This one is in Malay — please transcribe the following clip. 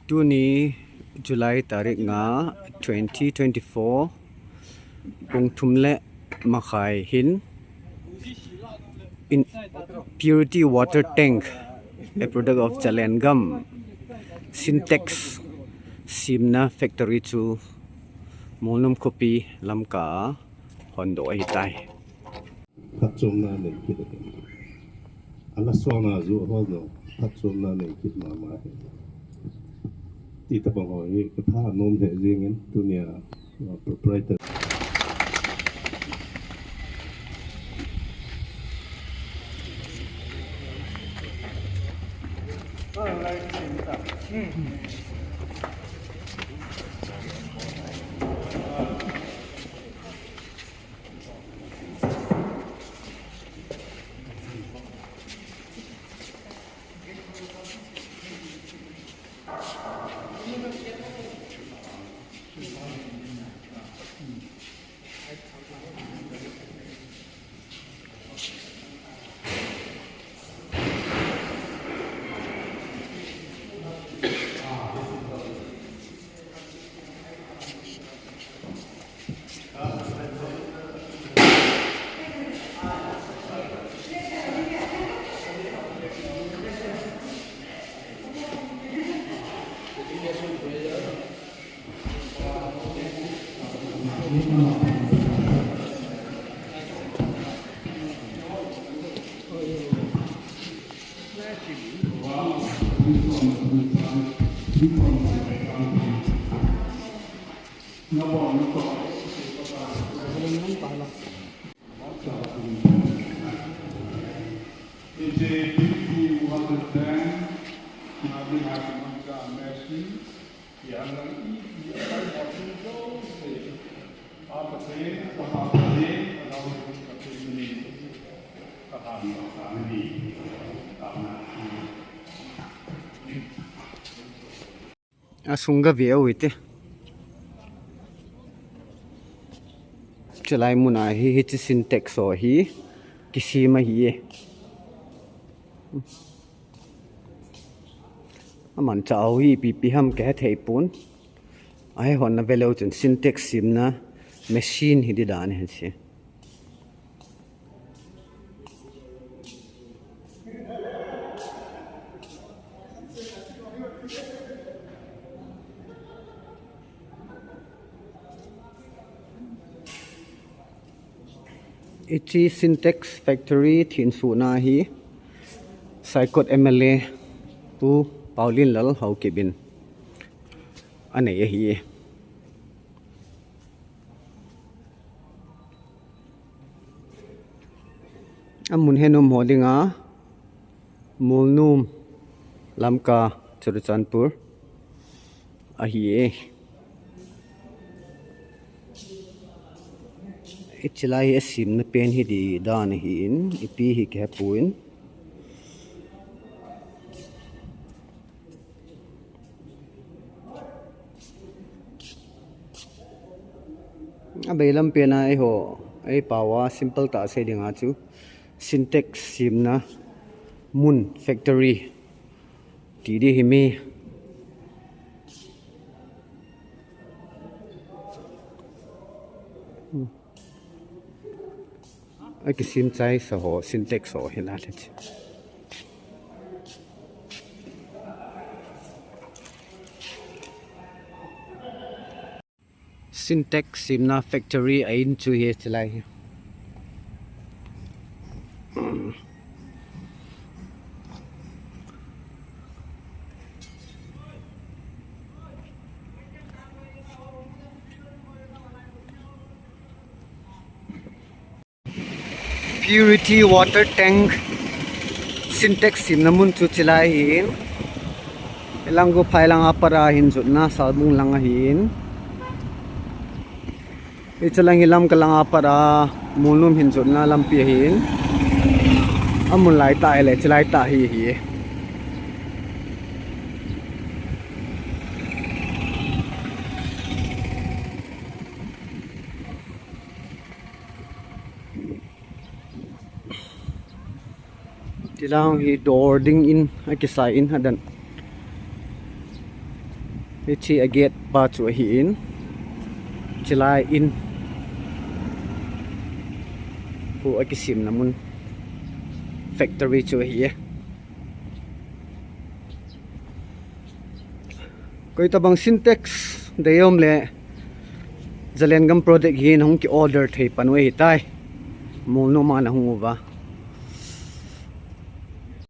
tu ni July tarik nga 2024 kung thumle makhai hin in purity water tank, a product of Zalengam, Sintex Simna factory to Molnom copy Lamka hondoh ahitai. Patchomna naked. Alasona zu hono patchomna naked mama. Tita bangoy kata nom he zingin dunia proprietor. It's a beautiful water tank. Now we have Lamka machine. The other Asunga view ite chalai muna hi hi Sintex so hi kisima hi aman chao hi pi ham ke thei pun ai hon na velo chun Sintex simna machine hi di dan he che Ichi Sintex Factory thin su na hi Saikot MLA pu Paolienlal Haokip ane hi amun henum holdinga Molnom Lamka Churchanpur ahie Ichilai asim na pen hi di dan hi in ipi hi ke puin abailam pena ai ho ai pawa simple ta se dinga chu Sintex simna mun factory ti di himi ai kisim chai sa ho Sintex ho hila le Sintex simna factory ain chu he chalai purity water tank Sintex simna mun chu chalai hin elango phailanga para hin jutna salbung langa hin ichalang hilam kalanga para Molnom hin jutna lampi hin amun lai ta ele chalai ta hi hi tilang hi door ding in ai kisai in hadan Ichi aget pa chu hi in chilai in pu akisim namun factory chu hi koi tabang Sintex deyom le Zalengam project hin hong ki order thei panwe hi tai molnom ma na hunguwa